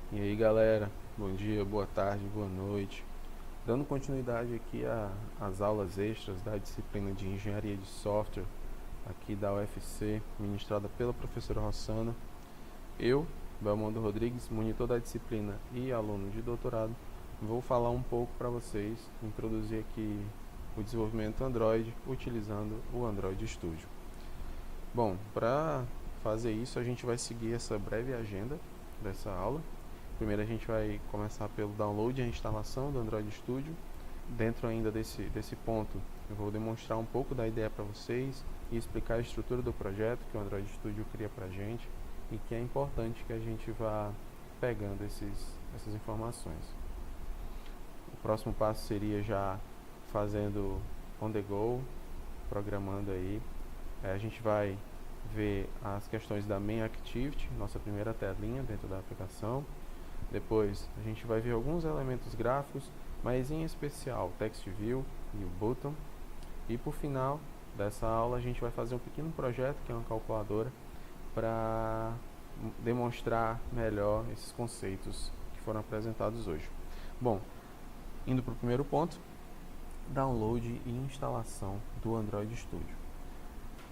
E aí galera, bom dia, boa tarde, boa noite. Dando continuidade aqui às aulas extras da disciplina de Engenharia de Software aqui da UFC, ministrada pela professora Rossana. Eu, Belmondo Rodrigues, monitor da disciplina e aluno de doutorado, vou falar um pouco para vocês, introduzir aqui o desenvolvimento Android utilizando o Android Studio. Bom, para fazer isso a gente vai seguir essa breve agenda dessa aula. Primeiro a gente vai começar pelo download e a instalação do Android Studio. Dentro ainda desse ponto, eu vou demonstrar um pouco da ideia para vocês e explicar a estrutura do projeto que o Android Studio cria para a gente e que é importante que a gente vá pegando essas informações. O próximo passo seria já fazendo on the go, programando aí. A gente vai ver as questões da Main Activity, nossa primeira telinha dentro da aplicação. Depois a gente vai ver alguns elementos gráficos, mas em especial Text View e o Button. E por final dessa aula a gente vai fazer um pequeno projeto, que é uma calculadora, para demonstrar melhor esses conceitos que foram apresentados hoje. Bom, indo para o primeiro ponto, download e instalação do Android Studio.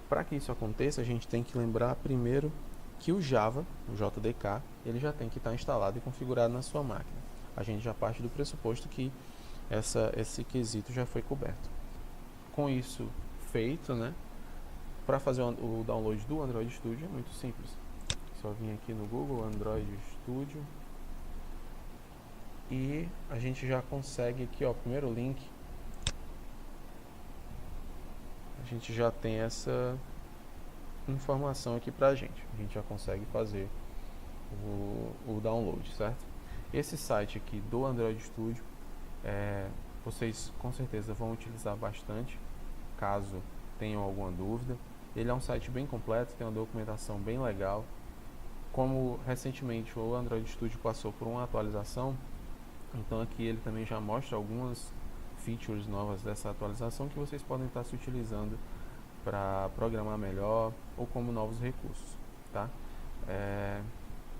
Para que isso aconteça, a gente tem que lembrar primeiro que o Java, o JDK, ele já tem que estar instalado e configurado na sua máquina. A gente já parte do pressuposto que esse quesito já foi coberto. Com isso feito, né, para fazer o download do Android Studio é muito simples. Só vir aqui no Google Android Studio e a gente já consegue aqui, ó, primeiro link. A gente já tem essa informação aqui pra gente. A gente já consegue fazer o download, certo? Esse site aqui do Android Studio, vocês com certeza vão utilizar bastante, caso tenham alguma dúvida. Ele é um site bem completo, tem uma documentação bem legal. Como recentemente o Android Studio passou por uma atualização, então aqui ele também já mostra algumas features novas dessa atualização que vocês podem estar se utilizando para programar melhor ou como novos recursos, tá?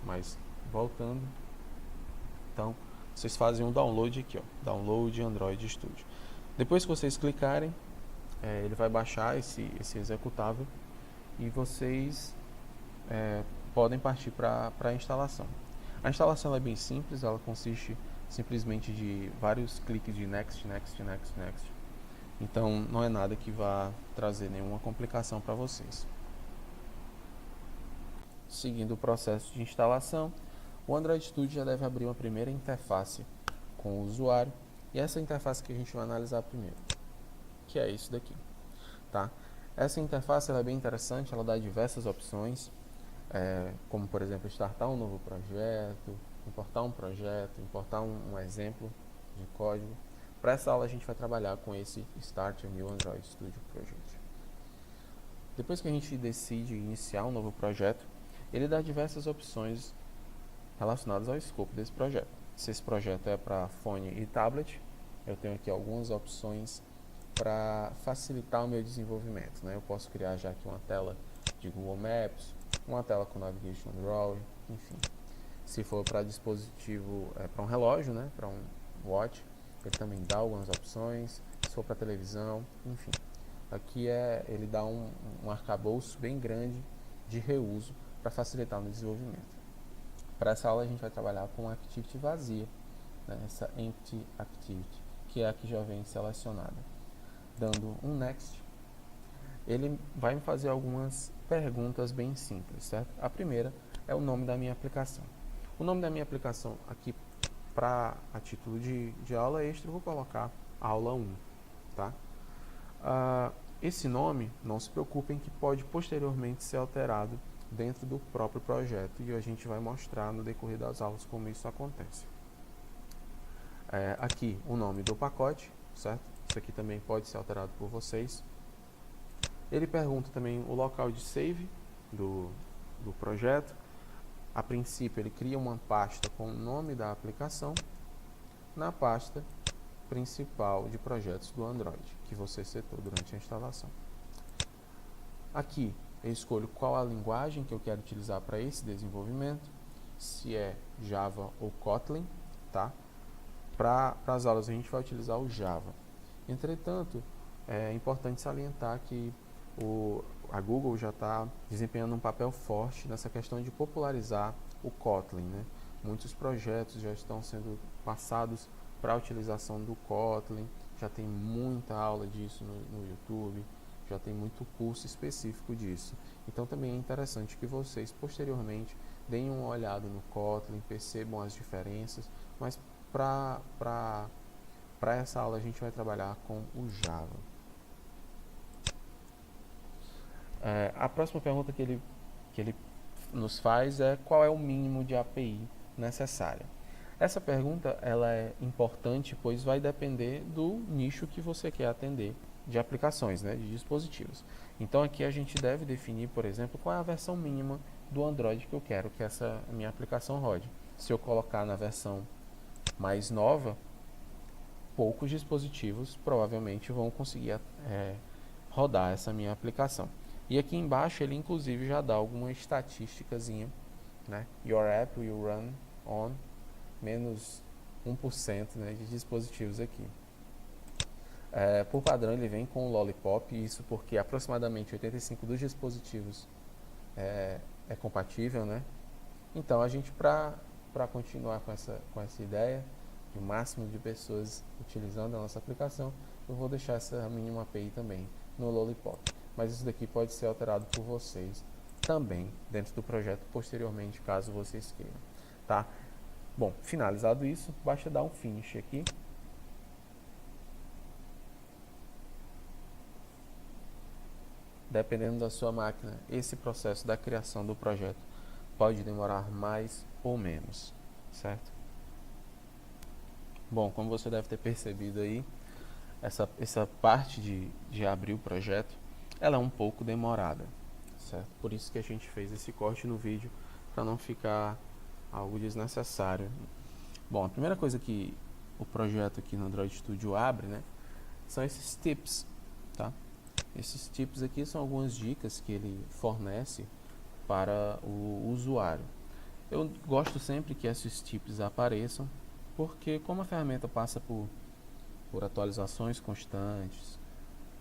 Mas voltando, então vocês fazem um download aqui, ó, download Android Studio. Depois que vocês clicarem, ele vai baixar esse executável e vocês podem partir para a instalação. A instalação é bem simples, ela consiste simplesmente de vários cliques de next, next, next, next. Então não é nada que vá trazer nenhuma complicação para vocês. Seguindo o processo de instalação, o Android Studio já deve abrir uma primeira interface com o usuário, e essa interface que a gente vai analisar primeiro, que é isso daqui, tá? Essa interface ela é bem interessante, ela dá diversas opções, como por exemplo startar um novo projeto, importar um projeto, importar um exemplo de código. Para essa aula a gente vai trabalhar com esse Start a New Android Studio Project. Depois que a gente decide iniciar um novo projeto, ele dá diversas opções relacionadas ao escopo desse projeto. Se esse projeto é para fone e tablet, eu tenho aqui algumas opções para facilitar o meu desenvolvimento, né? Eu posso criar já aqui uma tela de Google Maps, uma tela com Navigation Drawer, enfim. Se for para dispositivo, para um relógio, né? Para um watch, ele também dá algumas opções. Se for para televisão, enfim. Aqui ele dá um arcabouço bem grande de reuso para facilitar no desenvolvimento. Para essa aula a gente vai trabalhar com a Activity vazia, né? Essa Empty Activity, que é a que já vem selecionada. Dando um Next, ele vai me fazer algumas perguntas bem simples, certo? A primeira é o nome da minha aplicação. O nome da minha aplicação aqui, a título de aula extra, eu vou colocar aula 1, tá? Esse nome, não se preocupem que pode posteriormente ser alterado dentro do próprio projeto e a gente vai mostrar no decorrer das aulas como isso acontece. Aqui o nome do pacote, certo? Isso aqui também pode ser alterado por vocês. Ele pergunta também o local de save do projeto. A princípio ele cria uma pasta com o nome da aplicação na pasta principal de projetos do Android que você setou durante a instalação. Aqui eu escolho qual a linguagem que eu quero utilizar para esse desenvolvimento se é Java ou Kotlin, tá? Para as aulas a gente vai utilizar o Java. Entretanto, é importante salientar que a Google já está desempenhando um papel forte nessa questão de popularizar o Kotlin, né? Muitos projetos já estão sendo passados para a utilização do Kotlin, já tem muita aula disso no YouTube, já tem muito curso específico disso. Então também é interessante que vocês posteriormente deem uma olhada no Kotlin, percebam as diferenças, mas para essa aula a gente vai trabalhar com o Java. A próxima pergunta que ele nos faz é qual é o mínimo de API necessária. Essa pergunta ela é importante, pois vai depender do nicho que você quer atender de aplicações, né, de dispositivos. Então aqui a gente deve definir, por exemplo, qual é a versão mínima do Android que eu quero que essa minha aplicação rode. Se eu colocar na versão mais nova, poucos dispositivos provavelmente vão conseguir rodar essa minha aplicação. E aqui embaixo ele inclusive já dá alguma estatísticazinha, né? Your app will run on menos 1%, né, de dispositivos aqui. Por padrão ele vem com o Lollipop, isso porque aproximadamente 85% dos dispositivos é compatível, né? Então a gente, para continuar com essa ideia de o máximo de pessoas utilizando a nossa aplicação, eu vou deixar essa mínima API também no Lollipop. Mas isso daqui pode ser alterado por vocês também dentro do projeto posteriormente, caso vocês queiram, tá? Bom, finalizado isso, basta dar um finish aqui. Dependendo da sua máquina, esse processo da criação do projeto pode demorar mais ou menos, certo? Bom, como você deve ter percebido aí, essa parte de abrir o projeto, ela é um pouco demorada, certo? Por isso que a gente fez esse corte no vídeo, para não ficar algo desnecessário. Bom, a primeira coisa que o projeto aqui no Android Studio abre, né, são esses tips, tá? Esses tips aqui são algumas dicas que ele fornece para o usuário. Eu gosto sempre que esses tips apareçam, porque como a ferramenta passa por atualizações constantes,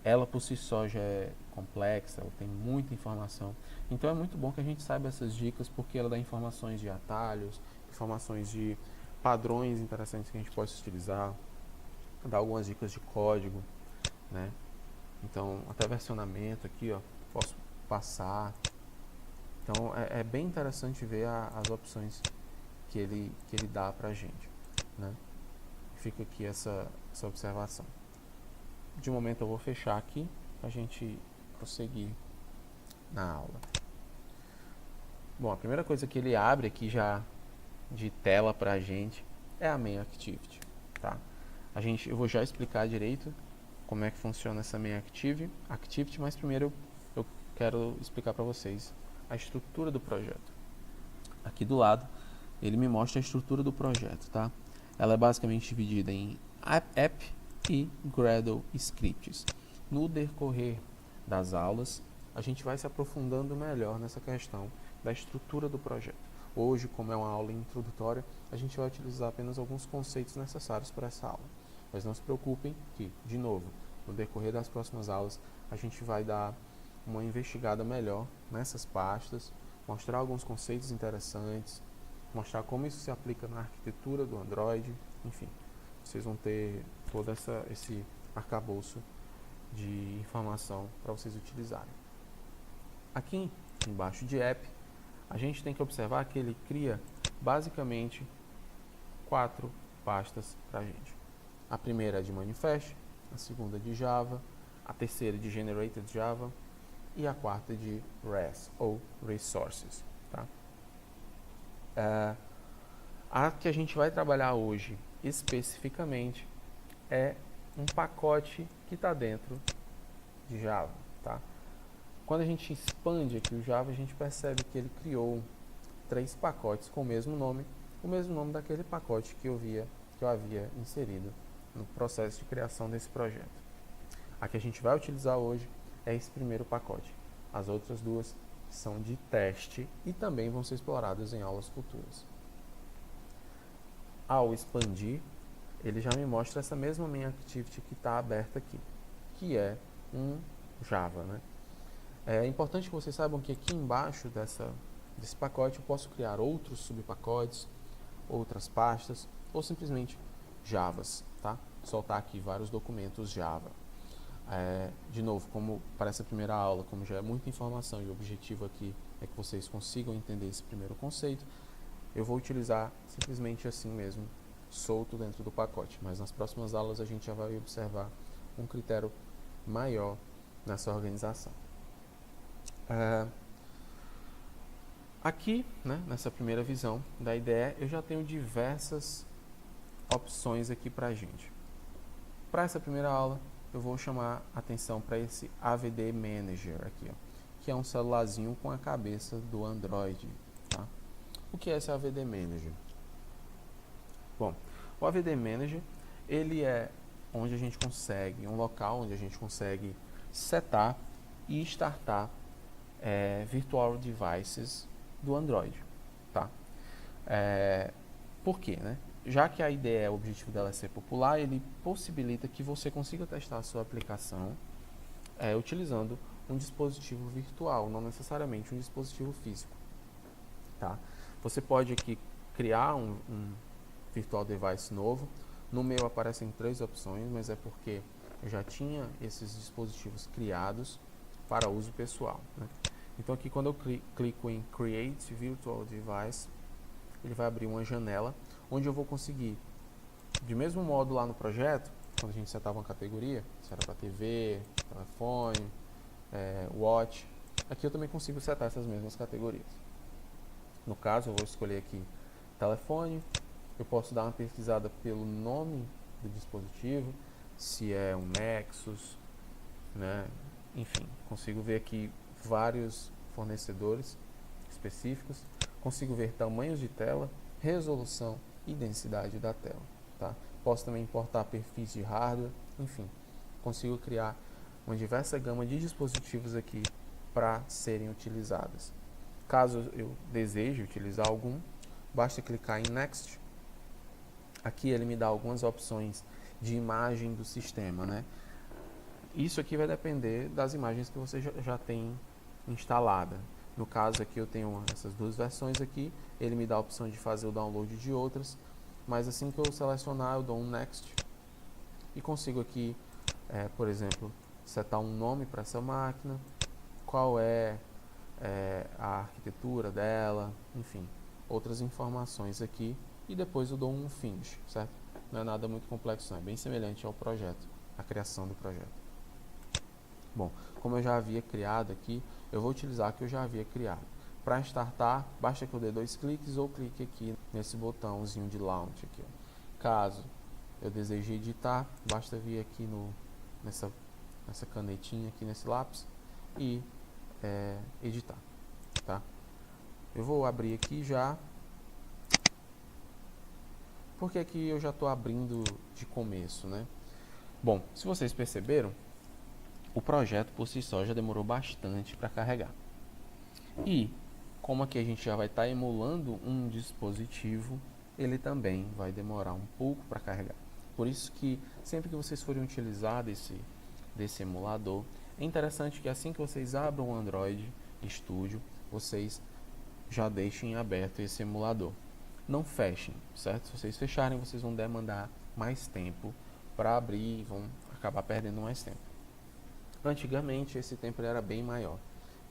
ela por si só já é complexa, ela tem muita informação. Então é muito bom que a gente saiba essas dicas, porque ela dá informações de atalhos, informações de padrões interessantes que a gente pode utilizar, dá algumas dicas de código, né? Então até versionamento aqui, ó, posso passar. Então é bem interessante ver as opções que ele dá pra gente, né? Fica aqui essa observação. De momento eu vou fechar aqui para a gente prosseguir na aula. Bom, a primeira coisa que ele abre aqui já de tela para a gente é a main activity, tá? Eu vou já explicar direito como é que funciona essa main activity, mas primeiro eu quero explicar para vocês a estrutura do projeto. Aqui do lado ele me mostra a estrutura do projeto, tá? Ela é basicamente dividida em app e Gradle scripts. No decorrer das aulas, a gente vai se aprofundando melhor nessa questão da estrutura do projeto. Hoje, como é uma aula introdutória, a gente vai utilizar apenas alguns conceitos necessários para essa aula. Mas não se preocupem que, de novo, no decorrer das próximas aulas, a gente vai dar uma investigada melhor nessas pastas, mostrar alguns conceitos interessantes, mostrar como isso se aplica na arquitetura do Android, enfim. Vocês vão ter todo esse arcabouço de informação para vocês utilizarem. Aqui embaixo de app, a gente tem que observar que ele cria basicamente 4 pastas para a gente. A primeira é de Manifest, a segunda de Java, a terceira de Generated Java e a quarta de Res, ou Resources. Tá? A que a gente vai trabalhar hoje especificamente é um pacote que está dentro de Java, tá? Quando a gente expande aqui o Java, a gente percebe que ele criou 3 pacotes com o mesmo nome daquele pacote que eu havia inserido no processo de criação desse projeto. A que a gente vai utilizar hoje é esse primeiro pacote. As outras duas são de teste e também vão ser exploradas em aulas futuras. Ao expandir, ele já me mostra essa mesma main activity que está aberta aqui, que é um Java, né? É importante que vocês saibam que aqui embaixo desse pacote eu posso criar outros subpacotes, outras pastas ou simplesmente Javas, tá? Soltar aqui vários documentos Java. De novo, como para essa primeira aula, como já é muita informação e o objetivo aqui é que vocês consigam entender esse primeiro conceito, eu vou utilizar simplesmente assim mesmo, solto dentro do pacote, mas nas próximas aulas a gente já vai observar um critério maior nessa organização. Aqui, né, nessa primeira visão da ideia, eu já tenho diversas opções aqui para a gente. Para essa primeira aula, eu vou chamar atenção para esse AVD Manager aqui, ó, que é um celularzinho com a cabeça do Android. Tá? O que é esse AVD Manager? Bom, o AVD Manager, ele é onde a gente consegue, um local onde a gente consegue setar e startar virtual devices do Android. Tá? Por quê, né? Já que a ideia, o objetivo dela é ser popular, ele possibilita que você consiga testar a sua aplicação utilizando um dispositivo virtual, não necessariamente um dispositivo físico. Tá? Você pode aqui criar um virtual device novo. No meu aparecem 3 opções, mas é porque eu já tinha esses dispositivos criados para uso pessoal. Né? Então aqui quando eu clico em Create Virtual Device, ele vai abrir uma janela onde eu vou conseguir, de mesmo modo lá no projeto, quando a gente setava uma categoria, se era para TV, telefone, watch, aqui eu também consigo setar essas mesmas categorias. No caso, eu vou escolher aqui telefone, eu posso dar uma pesquisada pelo nome do dispositivo, se é um Nexus, né? Enfim, consigo ver aqui vários fornecedores específicos, consigo ver tamanhos de tela, resolução e densidade da tela. Tá? Posso também importar perfis de hardware, enfim, consigo criar uma diversa gama de dispositivos aqui para serem utilizadas. Caso eu deseje utilizar algum, basta clicar em Next. Aqui ele me dá algumas opções de imagem do sistema, né? Isso aqui vai depender das imagens que você já tem instalada. No caso aqui eu tenho essas 2 versões aqui, ele me dá a opção de fazer o download de outras, mas assim que eu selecionar eu dou um Next e consigo aqui, por exemplo, setar um nome para essa máquina, qual é a arquitetura dela, enfim, outras informações aqui e depois eu dou um Finish, certo? Não é nada muito complexo, não, é bem semelhante ao projeto, à criação do projeto. Bom, como eu já havia criado aqui, eu vou utilizar o que eu já havia criado. Para startar, basta que eu dê 2 cliques ou clique aqui nesse botãozinho de Launch. Aqui, ó. Caso eu deseje editar, basta vir aqui nessa canetinha, aqui nesse lápis e editar. Tá? Eu vou abrir aqui já, porque aqui eu já estou abrindo de começo, né? Bom, se vocês perceberam, o projeto por si só já demorou bastante para carregar. E como aqui a gente já vai estar emulando um dispositivo, ele também vai demorar um pouco para carregar. Por isso que sempre que vocês forem utilizar desse emulador, é interessante que assim que vocês abram o Android Studio, vocês já deixem aberto esse emulador. Não fechem, certo? Se vocês fecharem, vocês vão demandar mais tempo para abrir e vão acabar perdendo mais tempo. Antigamente esse tempo era bem maior,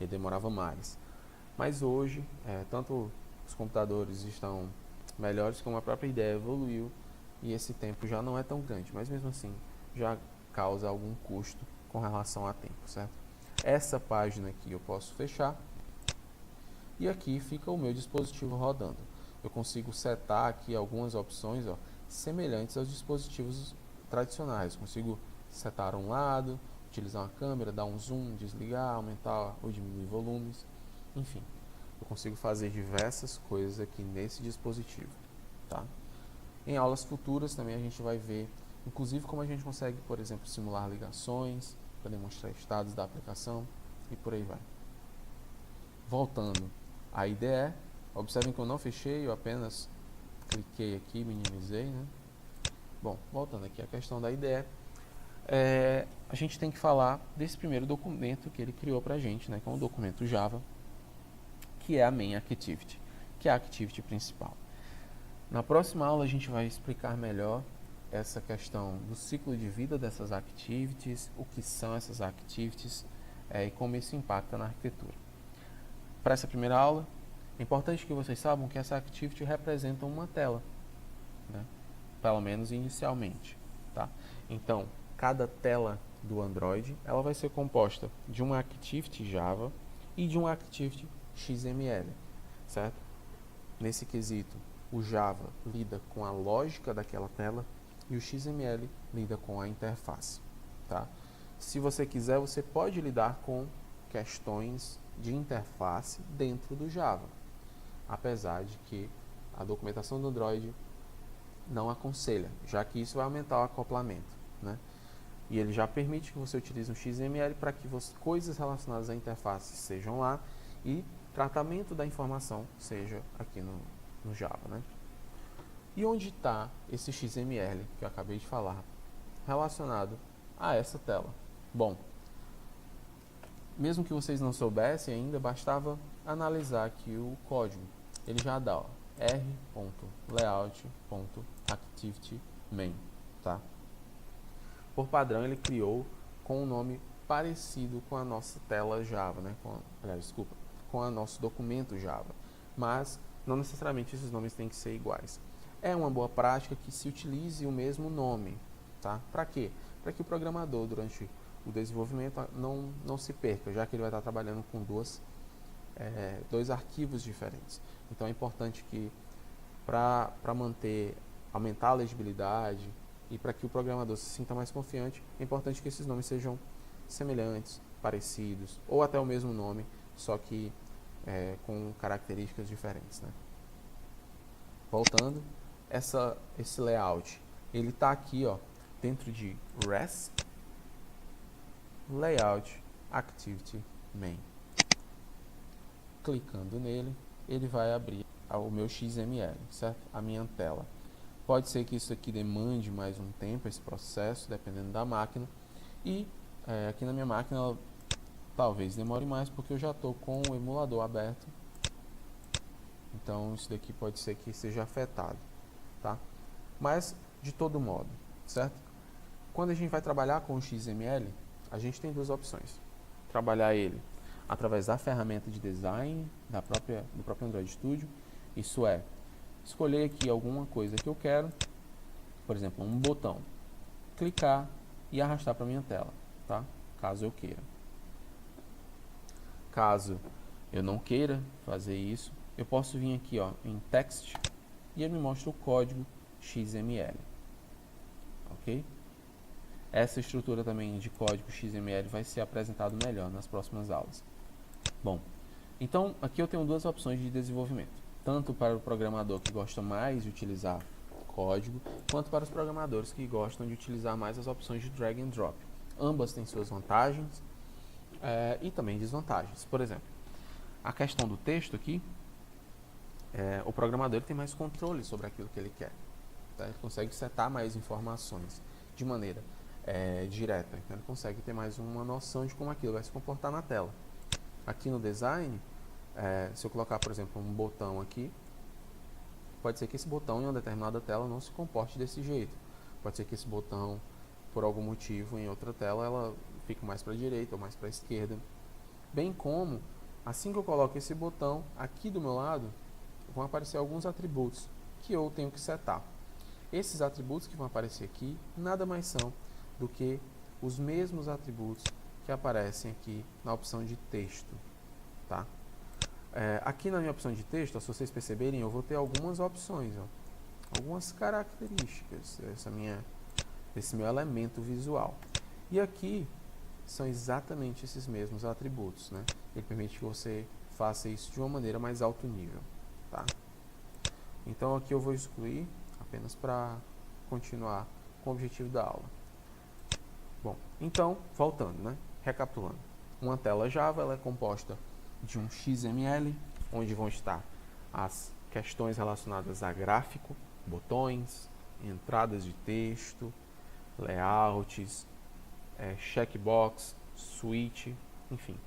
ele demorava mais. Mas hoje, tanto os computadores estão melhores como a própria ideia evoluiu e esse tempo já não é tão grande, mas mesmo assim já causa algum custo com relação a tempo, certo? Essa página aqui eu posso fechar e aqui fica o meu dispositivo rodando. Eu consigo setar aqui algumas opções semelhantes aos dispositivos tradicionais. Consigo setar um lado, utilizar uma câmera, dar um zoom, desligar, aumentar ou diminuir volumes, enfim, eu consigo fazer diversas coisas aqui nesse dispositivo, tá? Em aulas futuras também a gente vai ver, inclusive como a gente consegue, por exemplo, simular ligações para demonstrar estados da aplicação e por aí vai. voltando à IDE, observem que eu não fechei, eu apenas cliquei aqui, minimizei, né? Bom, voltando aqui à questão da IDE, a gente tem que falar desse primeiro documento que ele criou para a gente, né? Que é um documento Java, que é a main activity, que é a activity principal. Na próxima aula a gente vai explicar melhor essa questão do ciclo de vida dessas activities, o que são essas activities e como isso impacta na arquitetura. Para essa primeira aula, é importante que vocês saibam que essa activity representa uma tela, né? Pelo menos inicialmente, tá? Então, cada tela do Android ela vai ser composta de uma activity Java e de uma activity XML, certo? Nesse quesito, o Java lida com a lógica daquela tela e o XML lida com a interface, tá? Se você quiser, você pode lidar com questões de interface dentro do Java, apesar de que a documentação do Android não aconselha, já que isso vai aumentar o acoplamento, né? E ele já permite que você utilize um XML para que coisas relacionadas à interface sejam lá e tratamento da informação seja aqui no Java, né? E onde está esse XML que eu acabei de falar relacionado a essa tela? Bom, mesmo que vocês não soubessem ainda, bastava analisar aqui o código. Ele já dá r.layout.activity_main, tá? Por padrão ele criou com um nome parecido com a nossa tela Java, né? Com o nosso documento Java, mas não necessariamente esses nomes têm que ser iguais. É uma boa prática que se utilize o mesmo nome, tá? Para quê? Para que o programador, durante o desenvolvimento, não se perca, já que ele vai estar trabalhando com dois arquivos diferentes. Então é importante que, para aumentar a legibilidade e para que o programador se sinta mais confiante, é importante que esses nomes sejam semelhantes, parecidos, ou até o mesmo nome, só que com características diferentes, né? Voltando, esse layout, ele está aqui, ó, dentro de REST Layout Activity Main. Clicando nele, ele vai abrir o meu XML, certo? A minha tela. Pode ser que isso aqui demande mais um tempo, esse processo, dependendo da máquina. E aqui na minha máquina, talvez demore mais, porque eu já estou com o emulador aberto. Então, isso daqui pode ser que seja afetado, tá? Mas, de todo modo, certo? Quando a gente vai trabalhar com o XML, a gente tem duas opções. Trabalhar ele através da ferramenta de design do próprio Android Studio. Isso é, escolher aqui alguma coisa que eu quero, por exemplo, um botão, clicar e arrastar para minha tela, tá? Caso eu queira. Caso eu não queira fazer isso, eu posso vir aqui, ó, em Text e ele me mostra o código XML, ok? Essa estrutura também de código XML vai ser apresentado melhor nas próximas aulas. Bom, então aqui eu tenho duas opções de desenvolvimento, tanto para o programador que gosta mais de utilizar código, quanto para os programadores que gostam de utilizar mais as opções de drag and drop. Ambas têm suas vantagens e também desvantagens. Por exemplo, a questão do texto aqui, o programador ele tem mais controle sobre aquilo que ele quer, tá? Ele consegue setar mais informações de maneira direta, então ele consegue ter mais uma noção de como aquilo vai se comportar na tela. Aqui no design, se eu colocar, por exemplo, um botão aqui, pode ser que esse botão em uma determinada tela não se comporte desse jeito. Pode ser que esse botão, por algum motivo, em outra tela, ela fique mais para a direita ou mais para a esquerda. Bem como, assim que eu coloco esse botão, aqui do meu lado, vão aparecer alguns atributos que eu tenho que setar. Esses atributos que vão aparecer aqui, nada mais são do que os mesmos atributos que aparecem aqui na opção de texto, tá? Aqui na minha opção de texto, se vocês perceberem, eu vou ter algumas opções, ó, algumas características desse meu elemento visual. E aqui são exatamente esses mesmos atributos, né? Ele permite que você faça isso de uma maneira mais alto nível, tá? Então aqui eu vou excluir apenas para continuar com o objetivo da aula. Bom, então, voltando, né? Recapitulando. Uma tela Java ela é composta de um XML, onde vão estar as questões relacionadas a gráfico, botões, entradas de texto, layouts, checkbox, switch, enfim,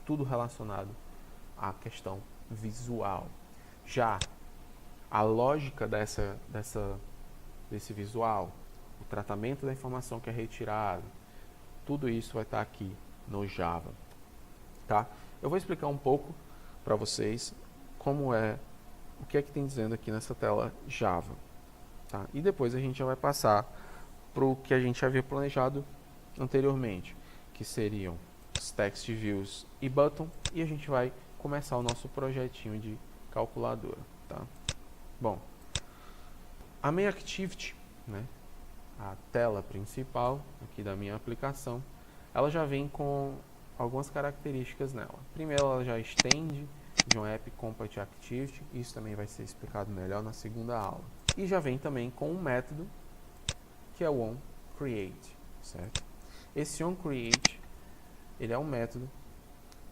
tudo relacionado à questão visual. Já a lógica desse visual, o tratamento da informação que é retirado, tudo isso vai estar aqui no Java, tá? Eu vou explicar um pouco para vocês o que é que tem dizendo aqui nessa tela Java, tá? E depois a gente já vai passar para o que a gente havia planejado anteriormente, que seriam os text views e button, e a gente vai começar o nosso projetinho de calculadora, tá? Bom, a main activity, né, a tela principal aqui da minha aplicação, ela já vem com algumas características nela. Primeiro, ela já estende de um app complete activity, isso também vai ser explicado melhor na segunda aula. E já vem também com um método que é o onCreate, certo? Esse onCreate, ele é um método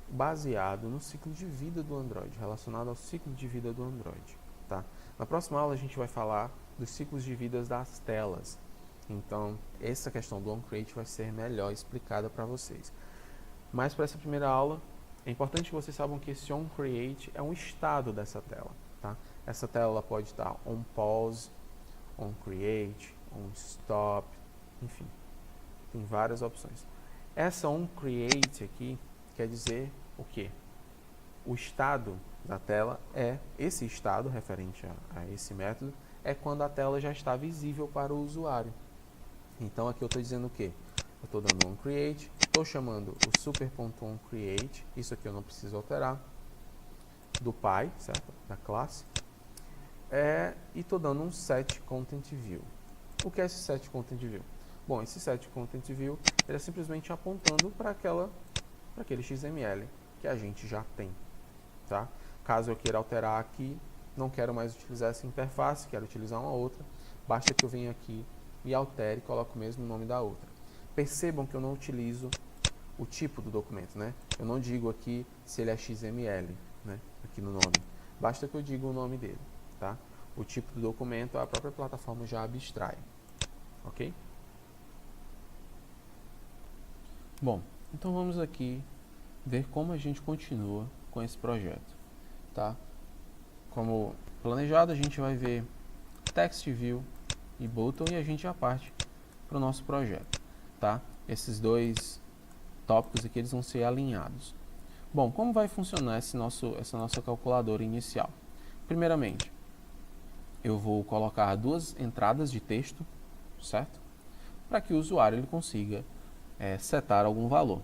baseado no ciclo de vida do Android, relacionado ao ciclo de vida do Android, tá? Na próxima aula a gente vai falar dos ciclos de vida das telas. Então, essa questão do onCreate vai ser melhor explicada para vocês. Mas para essa primeira aula, é importante que vocês saibam que esse onCreate é um estado dessa tela, tá? Essa tela ela pode estar onPause, onCreate, onStop, enfim, tem várias opções. Essa onCreate aqui quer dizer o quê? O estado da tela esse estado referente a esse método, é quando a tela já está visível para o usuário. Então aqui eu estou dizendo o quê? Eu estou dando onCreate, estou chamando o super.onCreate, isso aqui eu não preciso alterar, do pai, certo? Da classe, e estou dando um setContentView. O que é esse setContentView? Bom, esse setContentView ele é simplesmente apontando para aquele XML que a gente já tem, tá? Caso eu queira alterar aqui, não quero mais utilizar essa interface, quero utilizar uma outra, basta que eu venha aqui e altere e coloque o mesmo nome da outra. Percebam que eu não utilizo o tipo do documento, né? Eu não digo aqui se ele é XML, né? Aqui no nome. Basta que eu diga o nome dele, tá? O tipo do documento a própria plataforma já abstrai, ok? Bom, então vamos aqui ver como a gente continua com esse projeto, tá? Como planejado, a gente vai ver text view e button e a gente já parte para o nosso projeto, tá? Esses dois tópicos aqui eles vão ser alinhados. Bom, como vai funcionar essa nossa calculadora inicial? Primeiramente, eu vou colocar duas entradas de texto, certo? Para que o usuário ele consiga setar algum valor.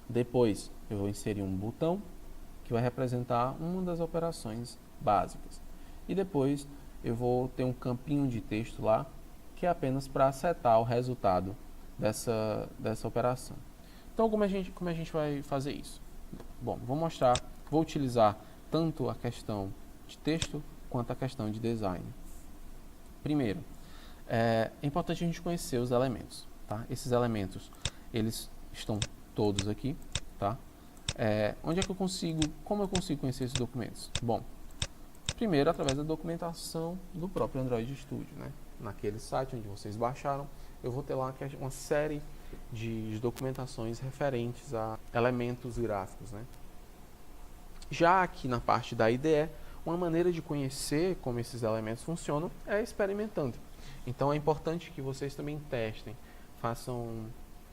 Depois, eu vou inserir um botão que vai representar uma das operações básicas. E depois, eu vou ter um campinho de texto lá, que é apenas para setar o resultado dessa operação. Então, como a gente vai fazer isso? Bom, vou utilizar tanto a questão de texto quanto a questão de design. Primeiro, é importante a gente conhecer os elementos, tá? Esses elementos, eles estão todos aqui, tá? Como eu consigo conhecer esses documentos? Bom, primeiro através da documentação do próprio Android Studio, né? Naquele site onde vocês baixaram, eu vou ter lá uma série de documentações referentes a elementos gráficos, né? Já aqui na parte da IDE, uma maneira de conhecer como esses elementos funcionam é experimentando. Então é importante que vocês também testem, façam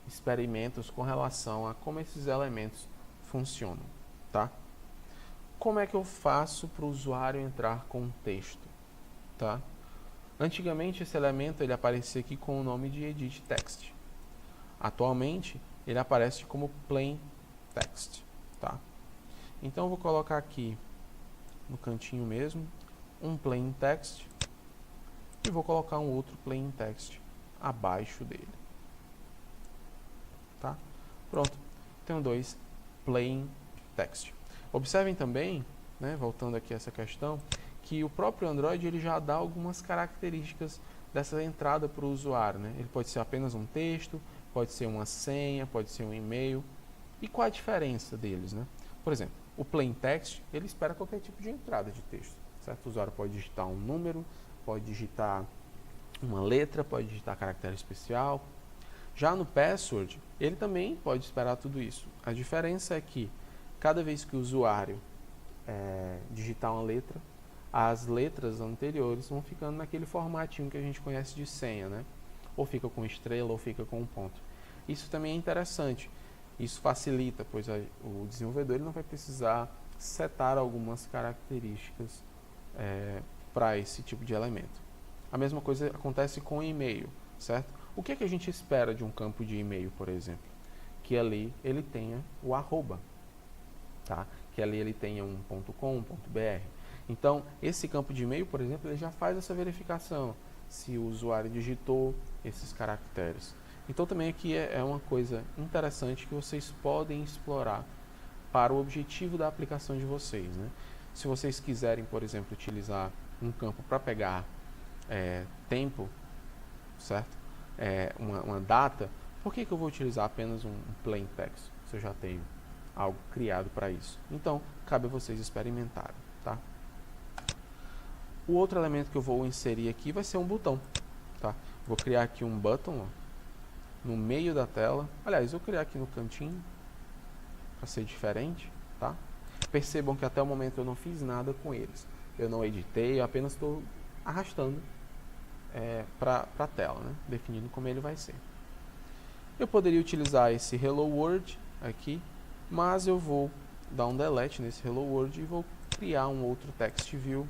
experimentos com relação a como esses elementos funcionam, tá? Como é que eu faço para o usuário entrar com texto, tá? Antigamente esse elemento ele aparecia aqui com o nome de edit text. Atualmente ele aparece como plain text, tá? Então eu vou colocar aqui no cantinho mesmo um plain text e vou colocar um outro plain text abaixo dele, tá? Pronto, tenho dois plain text. Observem também, né, voltando aqui a essa questão, que o próprio Android ele já dá algumas características dessa entrada para o usuário, né? Ele pode ser apenas um texto, pode ser uma senha, pode ser um e-mail. E qual a diferença deles, né? Por exemplo, O plain text, ele espera qualquer tipo de entrada de texto, certo? O usuário pode digitar um número, pode digitar uma letra, pode digitar caractere especial. Já no password, ele também pode esperar tudo isso. A diferença é que cada vez que o usuário digitar uma letra, as letras anteriores vão ficando naquele formatinho que a gente conhece de senha, né? Ou fica com estrela ou fica com um ponto. Isso também é interessante. Isso facilita, pois o desenvolvedor ele não vai precisar setar algumas características para esse tipo de elemento. A mesma coisa acontece com o e-mail, certo? O que é que a gente espera de um campo de e-mail, por exemplo? Que ali ele tenha o arroba, tá? Que ali ele tenha um .com, .br. Então, esse campo de e-mail, por exemplo, ele já faz essa verificação se o usuário digitou esses caracteres. Então, também aqui é uma coisa interessante que vocês podem explorar para o objetivo da aplicação de vocês, né? Se vocês quiserem, por exemplo, utilizar um campo para pegar tempo, certo? Uma data, por que eu vou utilizar apenas um plain text, se eu já tenho algo criado para isso? Então, cabe a vocês experimentarem, tá? O outro elemento que eu vou inserir aqui vai ser um botão, tá? Vou criar aqui um button, ó, no meio da tela. Aliás, eu vou criar aqui no cantinho, para ser diferente, tá? Percebam que até o momento eu não fiz nada com eles. Eu não editei, eu apenas estou arrastando para a tela, né? Definindo como ele vai ser. Eu poderia utilizar esse Hello World aqui, mas eu vou dar um delete nesse Hello World e vou criar um outro text view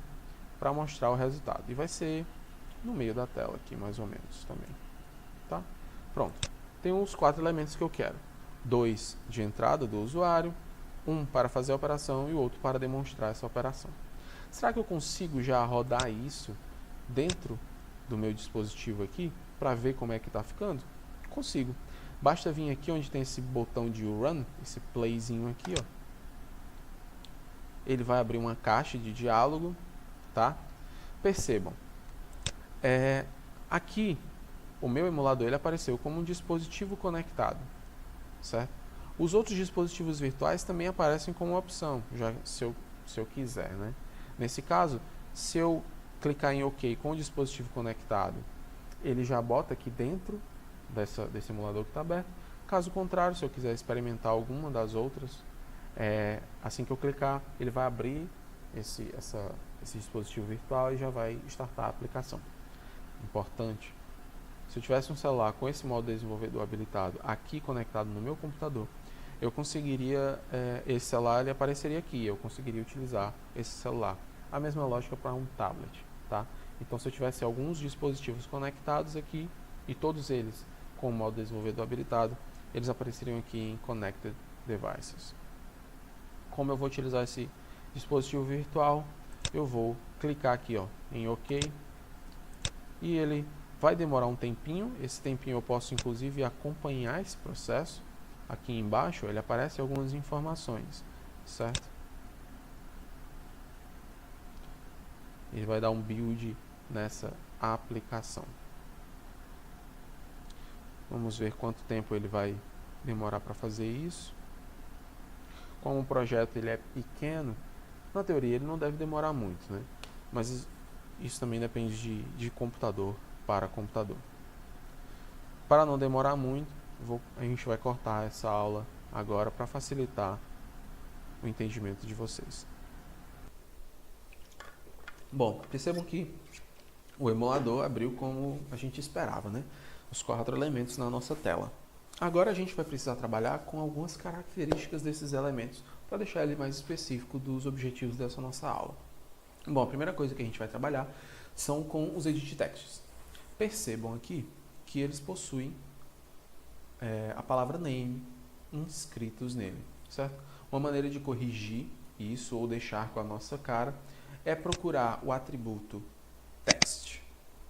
para mostrar o resultado. E vai ser no meio da tela aqui, mais ou menos, também. Tá? Pronto. Tem os 4 elementos que eu quero. 2 de entrada do usuário, um para fazer a operação e o outro para demonstrar essa operação. Será que eu consigo já rodar isso dentro do meu dispositivo aqui para ver como é que está ficando? Consigo. Basta vir aqui onde tem esse botão de run, esse playzinho aqui, ó. Ele vai abrir uma caixa de diálogo, tá? Percebam. Aqui, o meu emulador ele apareceu como um dispositivo conectado, certo? Os outros dispositivos virtuais também aparecem como opção, já se eu quiser, né? Nesse caso, se eu clicar em OK com o dispositivo conectado, ele já bota aqui dentro desse emulador que está aberto. Caso contrário, se eu quiser experimentar alguma das outras, assim que eu clicar, ele vai abrir esse dispositivo virtual e já vai startar a aplicação. Importante. Se eu tivesse um celular com esse modo desenvolvedor habilitado aqui conectado no meu computador, eu conseguiria, esse celular ele apareceria aqui, eu conseguiria utilizar esse celular. A mesma lógica para um tablet, tá? Então, se eu tivesse alguns dispositivos conectados aqui e todos eles com o modo desenvolvedor habilitado, eles apareceriam aqui em Connected Devices. Como eu vou utilizar esse dispositivo virtual, eu vou clicar aqui, ó, em OK e ele vai demorar um tempinho. Esse tempinho eu posso inclusive acompanhar esse processo. Aqui embaixo ele aparece algumas informações, certo? Ele vai dar um build nessa aplicação. Vamos ver quanto tempo ele vai demorar para fazer isso. Como o projeto ele é pequeno, na teoria ele não deve demorar muito, né? Mas isso também depende de computador para computador. Para não demorar muito, a gente vai cortar essa aula agora para facilitar o entendimento de vocês. Bom, percebam que o emulador abriu como a gente esperava, né? Os 4 elementos na nossa tela. Agora a gente vai precisar trabalhar com algumas características desses elementos para deixar ele mais específico dos objetivos dessa nossa aula. Bom, a primeira coisa que a gente vai trabalhar são com os edit texts. Percebam aqui que eles possuem a palavra name inscritos nele, certo? Uma maneira de corrigir isso ou deixar com a nossa cara é procurar o atributo text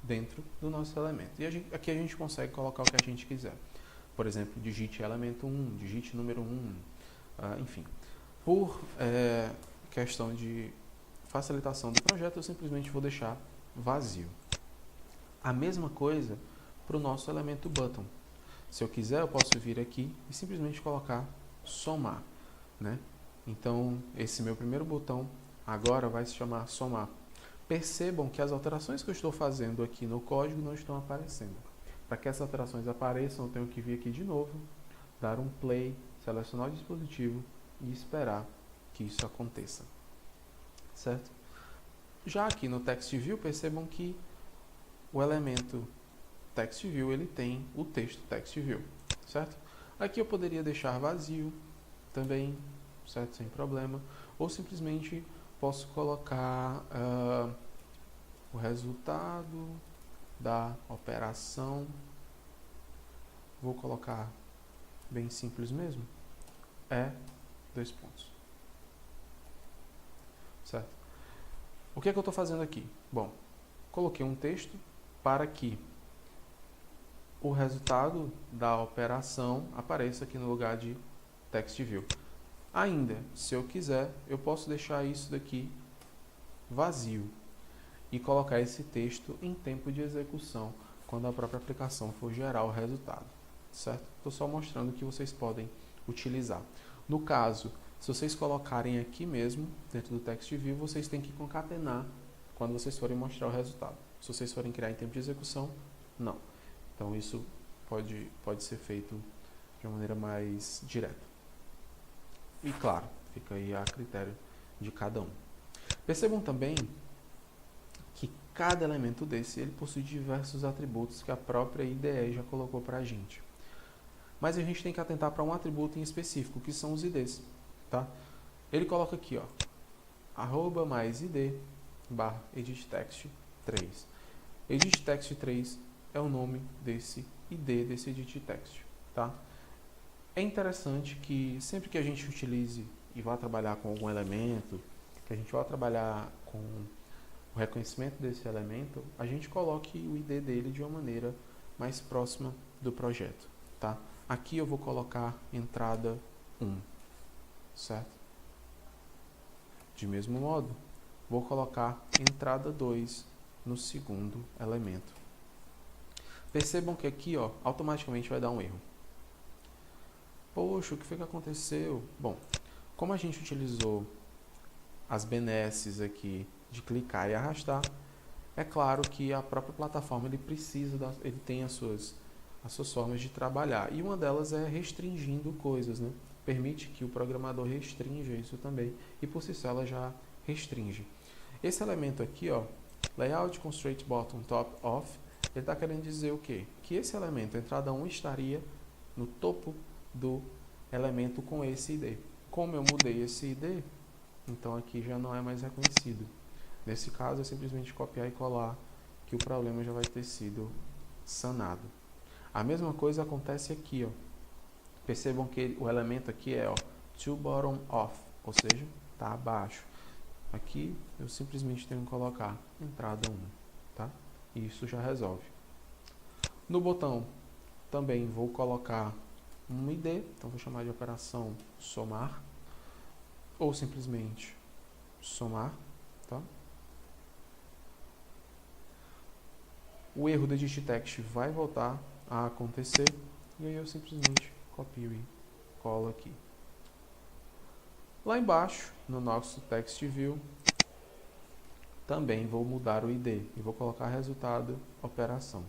dentro do nosso elemento. E aqui a gente consegue colocar o que a gente quiser. Por exemplo, digite elemento 1, digite número 1, enfim. Por questão de facilitação do projeto, eu simplesmente vou deixar vazio. A mesma coisa para o nosso elemento button. Se eu quiser, eu posso vir aqui e simplesmente colocar somar, né? Então, esse meu primeiro botão agora vai se chamar somar. Percebam que as alterações que eu estou fazendo aqui no código não estão aparecendo. Para que essas alterações apareçam, eu tenho que vir aqui de novo, dar um play, selecionar o dispositivo e esperar que isso aconteça. Certo? Já aqui no TextView, percebam que o elemento TextView ele tem o texto TextView, certo? Aqui eu poderia deixar vazio também, certo? Sem problema. Ou simplesmente posso colocar o resultado da operação. Vou colocar bem simples mesmo. Dois pontos. Certo? O que é que eu estou fazendo aqui? Bom, coloquei um texto para que o resultado da operação apareça aqui no lugar de TextView. Ainda, se eu quiser, eu posso deixar isso daqui vazio e colocar esse texto em tempo de execução quando a própria aplicação for gerar o resultado, certo? Estou só mostrando que vocês podem utilizar. No caso, se vocês colocarem aqui mesmo, dentro do TextView, vocês têm que concatenar quando vocês forem mostrar o resultado. Se vocês forem criar em tempo de execução, não. Então isso pode ser feito de uma maneira mais direta. E claro, fica aí a critério de cada um. Percebam também que cada elemento desse ele possui diversos atributos que a própria IDE já colocou para a gente. Mas a gente tem que atentar para um atributo em específico, que são os IDs. Tá? Ele coloca aqui, ó, @ id / editText 3. EditText 3 é o nome desse ID desse editText. Tá? É interessante que sempre que a gente utilize e vá trabalhar com algum elemento, que a gente vá trabalhar com o reconhecimento desse elemento, a gente coloque o ID dele de uma maneira mais próxima do projeto. Tá? Aqui eu vou colocar entrada 1, certo? De mesmo modo, vou colocar entrada 2 no segundo elemento. Percebam que aqui, ó, automaticamente vai dar um erro. Poxa, o que foi que aconteceu? Bom, como a gente utilizou as benesses aqui de clicar e arrastar, é claro que a própria plataforma ele tem as suas formas de trabalhar. E uma delas é restringindo coisas, né? Permite que o programador restrinja isso também. E por si só ela já restringe. Esse elemento aqui, ó, layout constraint bottom top off, ele está querendo dizer o quê? Que esse elemento, a entrada 1, estaria no topo do elemento com esse ID. Como eu mudei esse ID, então aqui já não é mais reconhecido. Nesse caso é simplesmente copiar e colar, que o problema já vai ter sido sanado. A mesma coisa acontece aqui, ó. Percebam que o elemento aqui é, ó, to bottom off, ou seja, está abaixo. Aqui eu simplesmente tenho que colocar entrada 1, tá? E isso já resolve. No botão também vou colocar um ID, então vou chamar de operação somar, ou simplesmente somar, tá? O erro do editText vai voltar a acontecer e aí eu simplesmente copio e colo aqui. Lá embaixo, no nosso TextView, também vou mudar o ID e vou colocar resultado operação.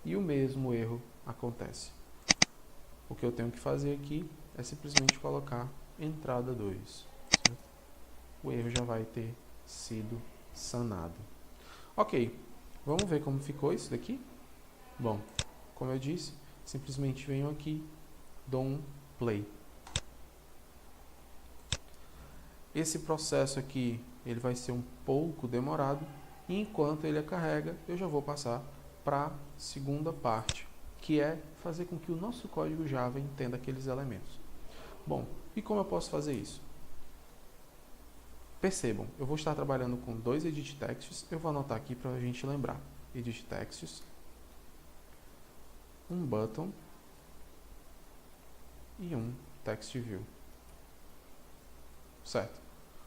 E o mesmo erro acontece. O que eu tenho que fazer aqui é simplesmente colocar entrada 2. Certo? O erro já vai ter sido sanado. Ok, vamos ver como ficou isso daqui? Bom, como eu disse, simplesmente venho aqui, dou um play. Esse processo aqui ele vai ser um pouco demorado e enquanto ele carrega, eu já vou passar para a segunda parte, que é fazer com que o nosso código Java entenda aqueles elementos. Bom, e como eu posso fazer isso? Percebam, eu vou estar trabalhando com dois editTexts, eu vou anotar aqui para a gente lembrar. editTexts, um button e um TextView. Certo?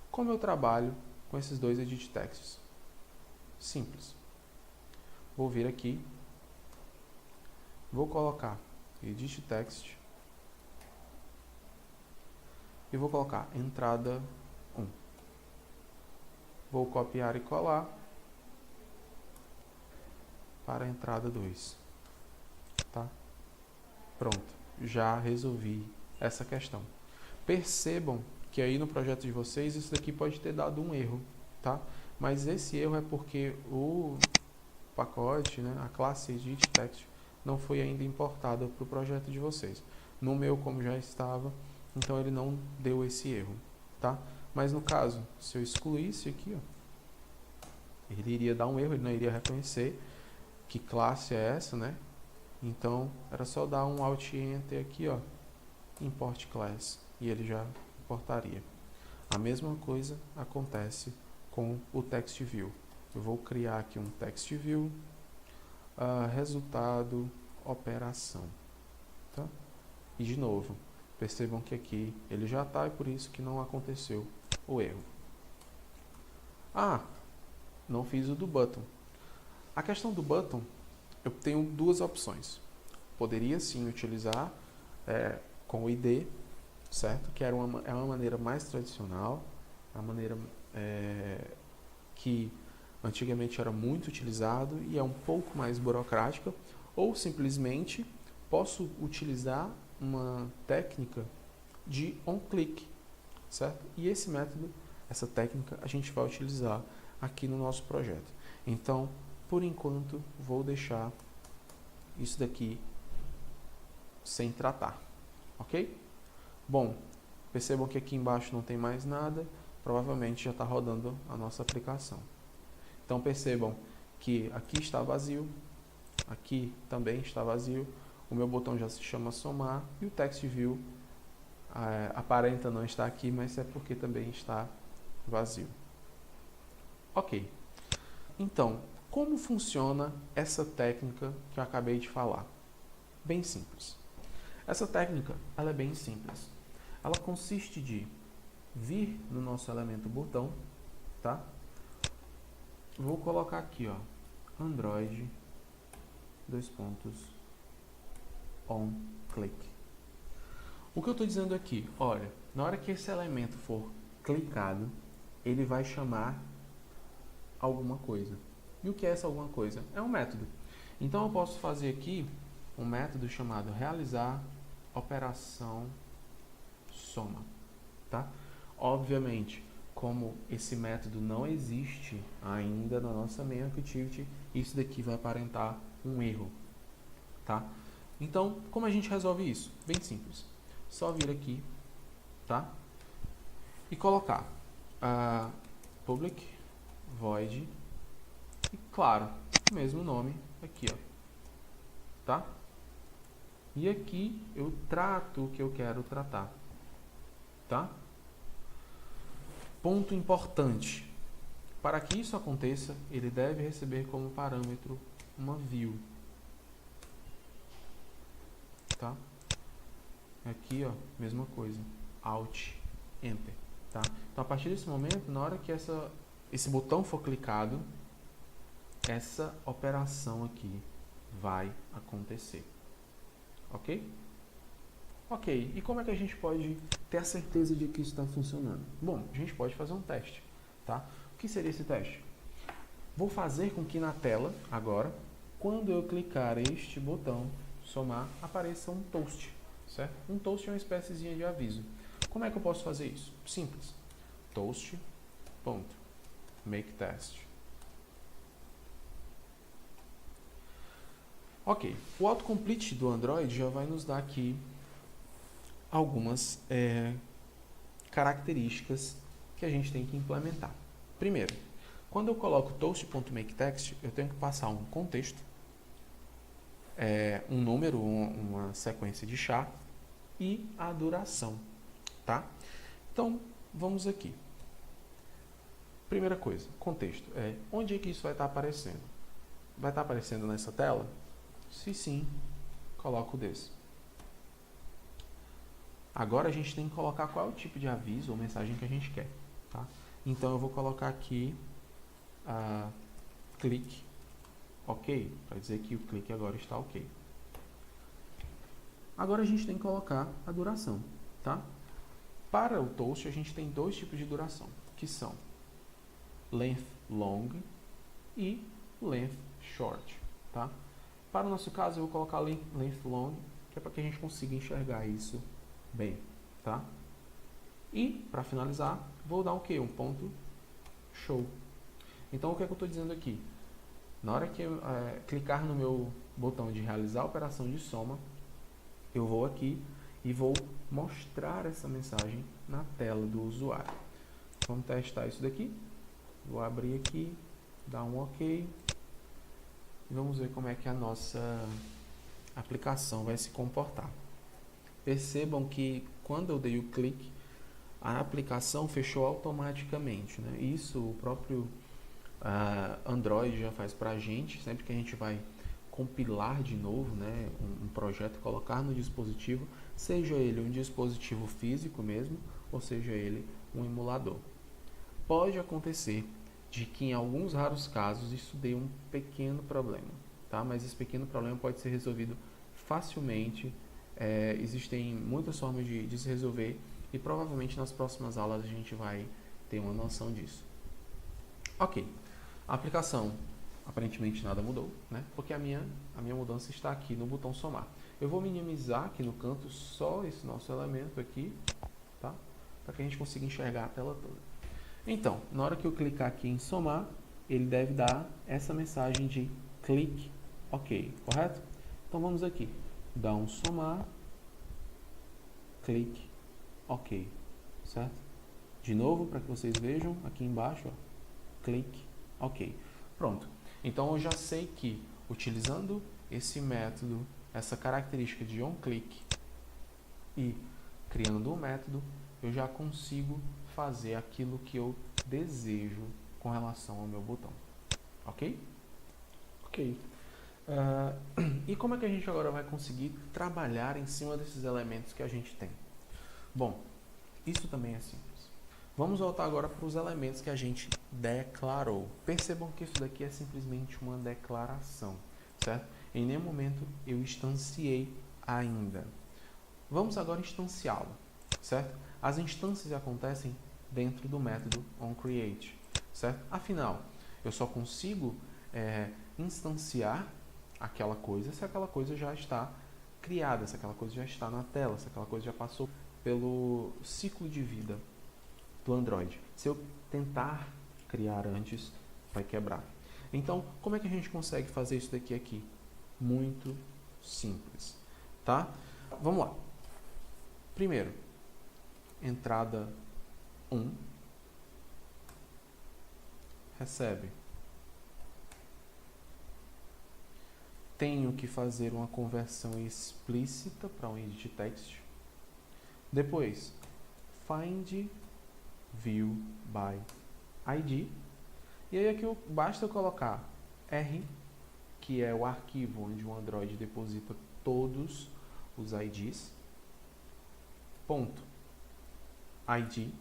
Como eu trabalho com esses dois editTexts? Simples. Vou vir aqui, vou colocar editText, e vou colocar entrada 1. Vou copiar e colar para a entrada 2. Tá? Pronto, já resolvi essa questão. Percebam que aí no projeto de vocês isso daqui pode ter dado um erro, tá? Mas esse erro é porque o pacote, né, a classe editText não foi ainda importada para o projeto de vocês. No meu, como já estava, então ele não deu esse erro, tá? Mas no caso, se eu excluísse aqui, ó, ele iria dar um erro, ele não iria reconhecer que classe é essa, né? Então, era só dar um Alt Enter aqui, ó, Import Class, e ele já importaria. A mesma coisa acontece com o Text View. Eu vou criar aqui um Text View, resultado, operação, tá? E de novo, percebam que aqui ele já está, e por isso que não aconteceu o erro. Não fiz o do button. A questão do button, eu tenho duas opções. Poderia sim utilizar com o ID, certo? Que é uma maneira mais tradicional, a maneira que antigamente era muito utilizado e é um pouco mais burocrática, ou simplesmente posso utilizar uma técnica de on-click, certo? E esse método, essa técnica, a gente vai utilizar aqui no nosso projeto. Então, por enquanto, vou deixar isso daqui sem tratar, ok? Bom, percebam que aqui embaixo não tem mais nada, provavelmente já está rodando a nossa aplicação. Então percebam que aqui está vazio, aqui também está vazio, o meu botão já se chama somar e o Text View aparenta não estar aqui, mas é porque também está vazio. Ok, então, como funciona essa técnica que eu acabei de falar? Bem simples. Essa técnica, ela é bem simples. Ela consiste de vir no nosso elemento botão, tá? Vou colocar aqui, ó, Android, on click. O que eu estou dizendo aqui? Olha, na hora que esse elemento for clicado, ele vai chamar alguma coisa. E o que é essa alguma coisa? É um método. Então eu posso fazer aqui um método chamado realizar operação soma, tá? Obviamente, como esse método não existe ainda na nossa main activity, isso daqui vai aparentar um erro, tá? Então, como a gente resolve isso? Bem simples. Só vir aqui, tá? E colocar public void e, claro, o mesmo nome aqui, ó, tá? E aqui eu trato o que eu quero tratar, tá? Ponto importante. Para que isso aconteça, ele deve receber como parâmetro uma view, tá? Aqui, ó, mesma coisa, Alt Enter, tá? Então, a partir desse momento, na hora que esse botão for clicado, essa operação aqui vai acontecer, ok? Ok, e como é que a gente pode ter a certeza de que isso está funcionando? Bom, a gente pode fazer um teste, tá? O que seria esse teste? Vou fazer com que na tela, agora, quando eu clicar este botão, somar, apareça um toast, certo? Um toast é uma espéciezinha de aviso. Como é que eu posso fazer isso? Simples. Toast.makeTest. Ok, o autocomplete do Android já vai nos dar aqui algumas características que a gente tem que implementar. Primeiro, quando eu coloco toast.makeText, eu tenho que passar um contexto, um número, uma sequência de char e a duração, tá? Então, vamos aqui. Primeira coisa, contexto. Onde é que isso vai estar aparecendo? Vai estar aparecendo nessa tela? Se sim, coloco desse. Agora a gente tem que colocar qual é o tipo de aviso ou mensagem que a gente quer, tá? Então eu vou colocar aqui clique OK, para dizer que o clique agora está OK. Agora a gente tem que colocar a duração, tá? Para o toast, a gente tem dois tipos de duração, que são length long e length short, tá? Para o nosso caso, eu vou colocar length long, que é para que a gente consiga enxergar isso bem, tá? E, para finalizar, vou dar o quê? Um ponto show. Então, o que é que eu estou dizendo aqui? Na hora que eu clicar no meu botão de realizar a operação de soma, eu vou aqui e vou mostrar essa mensagem na tela do usuário. Vamos testar isso daqui. Vou abrir aqui, dar um OK. E vamos ver como é que a nossa aplicação vai se comportar. Percebam que quando eu dei o clique, a aplicação fechou automaticamente, né? Isso o próprio Android já faz para a gente, sempre que a gente vai compilar de novo, né, um projeto, colocar no dispositivo, seja ele um dispositivo físico mesmo, ou seja ele um emulador. Pode acontecer de que em alguns raros casos isso dê um pequeno problema, tá? Mas esse pequeno problema pode ser resolvido facilmente, existem muitas formas de se resolver e provavelmente nas próximas aulas a gente vai ter uma noção disso. Ok, a aplicação aparentemente nada mudou, né? Porque a minha mudança está aqui no botão somar. Eu vou minimizar aqui no canto só esse nosso elemento aqui, tá? Para que a gente consiga enxergar a tela toda. Então, na hora que eu clicar aqui em somar, ele deve dar essa mensagem de click OK, correto? Então vamos aqui, dar um somar, click OK, certo? De novo, para que vocês vejam aqui embaixo, ó, click OK. Pronto. Então eu já sei que utilizando esse método, essa característica de onClick e criando um método, eu já consigo fazer aquilo que eu desejo com relação ao meu botão. Ok? Ok. E como é que a gente agora vai conseguir trabalhar em cima desses elementos que a gente tem? Bom, isso também é simples. Vamos voltar agora para os elementos que a gente declarou. Percebam que isso daqui é simplesmente uma declaração, certo? Em nenhum momento eu instanciei ainda. Vamos agora instanciá-lo, certo? As instâncias acontecem dentro do método onCreate, certo? Afinal, eu só consigo instanciar aquela coisa se aquela coisa já está criada, se aquela coisa já está na tela, se aquela coisa já passou pelo ciclo de vida do Android. Se eu tentar criar antes, vai quebrar. Então, como é que a gente consegue fazer isso daqui aqui? Muito simples, tá? Vamos lá. Primeiro, entrada 1 recebe. Tenho que fazer uma conversão explícita para um edit text. Depois, find view by ID. E aí aqui basta eu colocar R, que é o arquivo onde o Android deposita todos os IDs, ponto ID,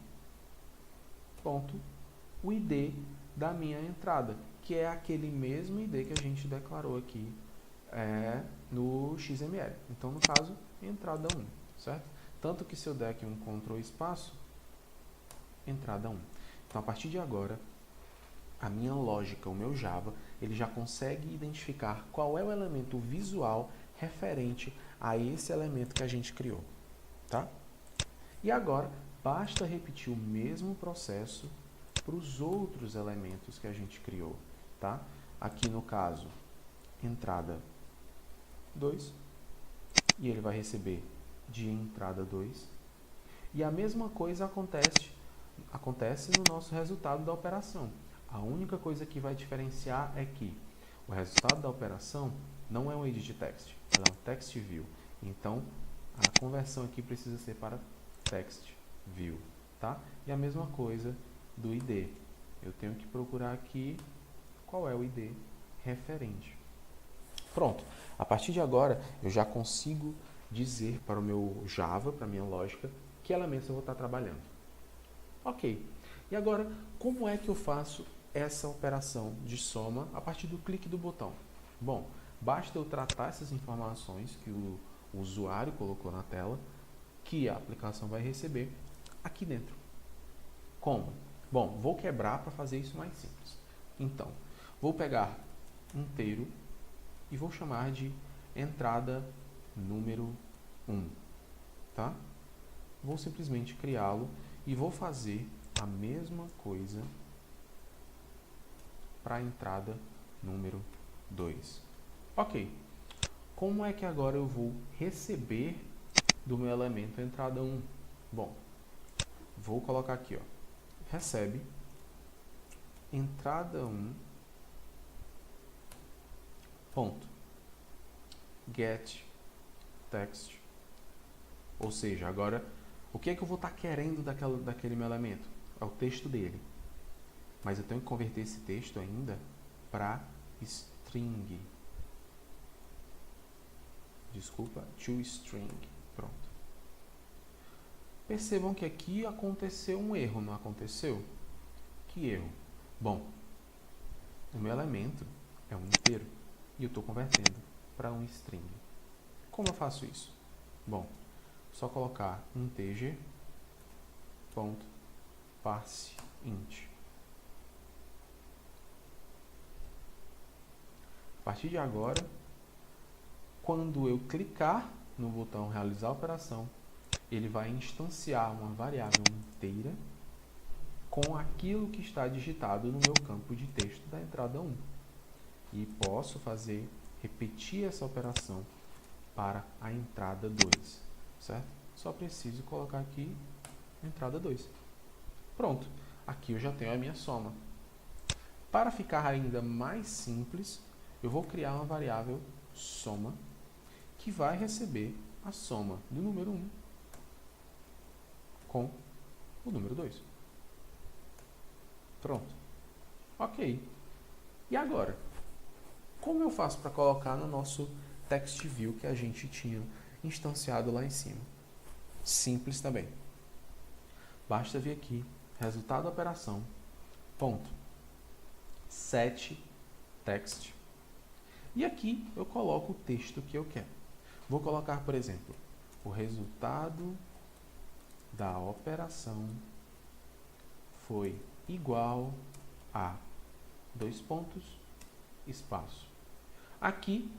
ponto o ID da minha entrada, que é aquele mesmo ID que a gente declarou aqui no XML. Então, no caso, entrada 1, certo? Tanto que se eu der aqui um Ctrl espaço, entrada 1. Então, a partir de agora, a minha lógica, o meu Java, ele já consegue identificar qual é o elemento visual referente a esse elemento que a gente criou, tá? E agora, basta repetir o mesmo processo para os outros elementos que a gente criou, tá? Aqui no caso, entrada 2, e ele vai receber de entrada 2. E a mesma coisa acontece no nosso resultado da operação. A única coisa que vai diferenciar é que o resultado da operação não é um edit text, ela é um text view. Então, a conversão aqui precisa ser para text view, tá? E a mesma coisa do ID. Eu tenho que procurar aqui qual é o ID referente. Pronto. A partir de agora, eu já consigo dizer para o meu Java, para a minha lógica, que elementos eu vou estar trabalhando. Ok. E agora, como é que eu faço essa operação de soma a partir do clique do botão? Bom, basta eu tratar essas informações que o usuário colocou na tela, que a aplicação vai receber, aqui dentro. Como? Bom, vou quebrar para fazer isso mais simples. Então, vou pegar inteiro e vou chamar de entrada número 1, tá? Vou simplesmente criá-lo e vou fazer a mesma coisa para a entrada número 2. Ok, como é que agora eu vou receber do meu elemento entrada 1? Bom, vou colocar aqui, ó, recebe entrada 1 ponto get text, ou seja, agora o que é que eu vou estar querendo daquele meu elemento? É o texto dele, mas eu tenho que converter esse texto ainda para string, desculpa, to string, pronto. Percebam que aqui aconteceu um erro, não aconteceu? Que erro? Bom, o meu elemento é um inteiro e eu estou convertendo para um string. Como eu faço isso? Bom, só colocar integer.parseInt. A partir de agora, quando eu clicar no botão realizar a operação, ele vai instanciar uma variável inteira com aquilo que está digitado no meu campo de texto da entrada 1. E posso repetir essa operação para a entrada 2, certo? Só preciso colocar aqui entrada 2. Pronto, aqui eu já tenho a minha soma. Para ficar ainda mais simples, eu vou criar uma variável soma que vai receber a soma do número 1 com o número 2. Pronto. Ok. E agora? Como eu faço para colocar no nosso text view que a gente tinha instanciado lá em cima? Simples também. Basta vir aqui, resultado da operação, ponto, set text. E aqui eu coloco o texto que eu quero. Vou colocar, por exemplo, o resultado da operação foi igual a espaço. Aqui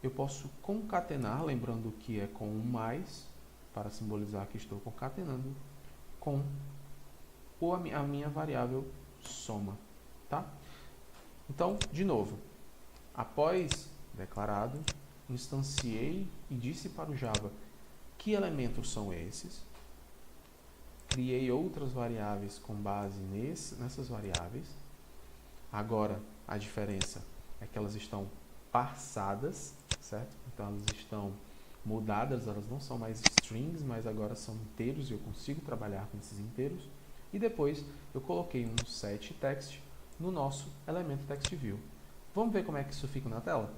eu posso concatenar, lembrando que é com um mais, para simbolizar que estou concatenando, com a minha variável soma, tá? Então, de novo, após declarado, instanciei e disse para o Java que elementos são esses, criei outras variáveis com base nessas variáveis. Agora, a diferença é que elas estão parsadas, certo? Então, elas estão mudadas, elas não são mais strings, mas agora são inteiros e eu consigo trabalhar com esses inteiros. E depois, eu coloquei um set text no nosso elemento text view. Vamos ver como é que isso fica na tela?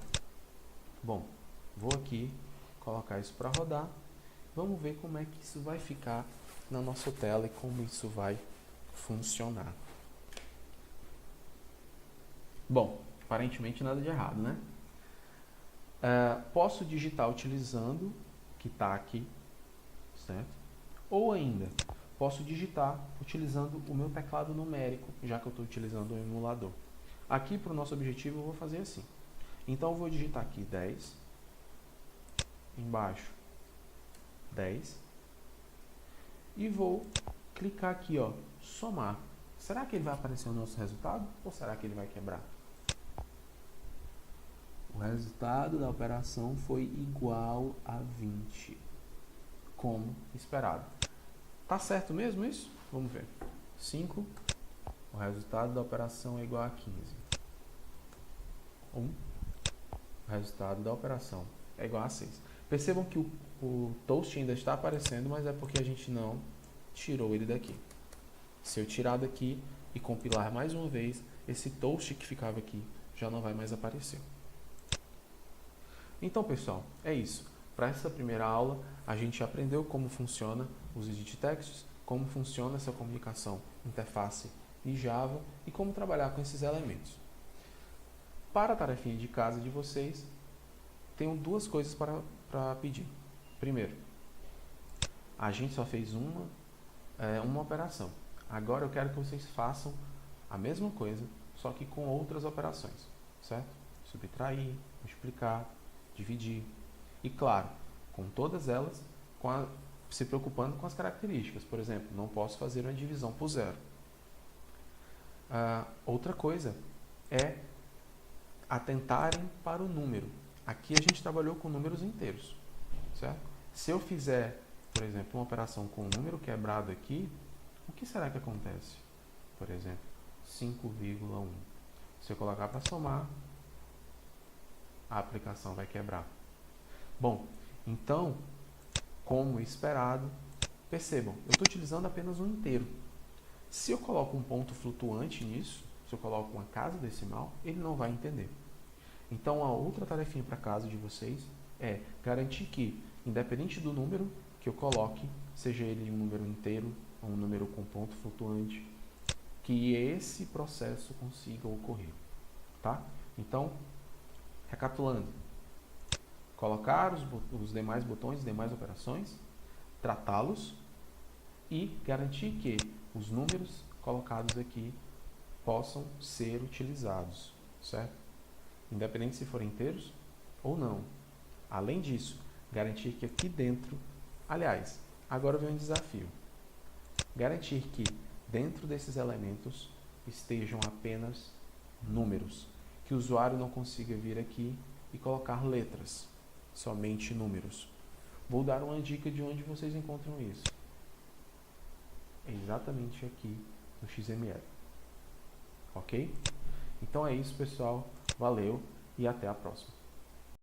Bom, vou aqui colocar isso para rodar. Vamos ver como é que isso vai ficar na nossa tela e como isso vai funcionar. Bom, aparentemente nada de errado, né? Posso digitar utilizando que está aqui, certo? Ou ainda, posso digitar utilizando o meu teclado numérico, já que eu estou utilizando o emulador. Aqui, para o nosso objetivo, eu vou fazer assim. Então, eu vou digitar aqui 10, embaixo 10, e vou clicar aqui, ó, somar. Será que ele vai aparecer o nosso resultado ou será que ele vai quebrar? O resultado da operação foi igual a 20, como esperado. Tá certo mesmo isso? Vamos ver. 5, o resultado da operação é igual a 15. 1, o resultado da operação é igual a 6. Percebam que o toast ainda está aparecendo, mas é porque a gente não tirou ele daqui. Se eu tirar daqui e compilar mais uma vez, esse toast que ficava aqui já não vai mais aparecer. Então, pessoal, é isso. Para essa primeira aula, a gente aprendeu como funciona os edit texts, como funciona essa comunicação interface e Java e como trabalhar com esses elementos. Para a tarefinha de casa de vocês, tenho duas coisas para pedir. Primeiro, a gente só fez uma uma operação. Agora eu quero que vocês façam a mesma coisa, só que com outras operações, certo? Subtrair, multiplicar, dividir. E claro, com todas elas, se preocupando com as características. Por exemplo, não posso fazer uma divisão por zero. Outra coisa é atentarem para o número. Aqui a gente trabalhou com números inteiros, certo? Se eu fizer, por exemplo, uma operação com um número quebrado aqui, o que será que acontece? Por exemplo, 5,1. Se eu colocar para somar, a aplicação vai quebrar. Bom, então, como esperado, percebam, eu estou utilizando apenas um inteiro. Se eu coloco um ponto flutuante nisso, se eu coloco uma casa decimal, ele não vai entender. Então, a outra tarefinha para casa de vocês é garantir que, independente do número que eu coloque, seja ele um número inteiro ou um número com ponto flutuante, que esse processo consiga ocorrer, tá? Então, recapitulando, colocar os demais botões, demais operações, tratá-los e garantir que os números colocados aqui possam ser utilizados, certo? Independente se forem inteiros ou não. Além disso, garantir que aqui dentro, aliás, agora vem um desafio. Garantir que dentro desses elementos estejam apenas números, que o usuário não consiga vir aqui e colocar letras, somente números. Vou dar uma dica de onde vocês encontram isso. É exatamente aqui no XML. Ok? Então é isso, pessoal. Valeu e até a próxima.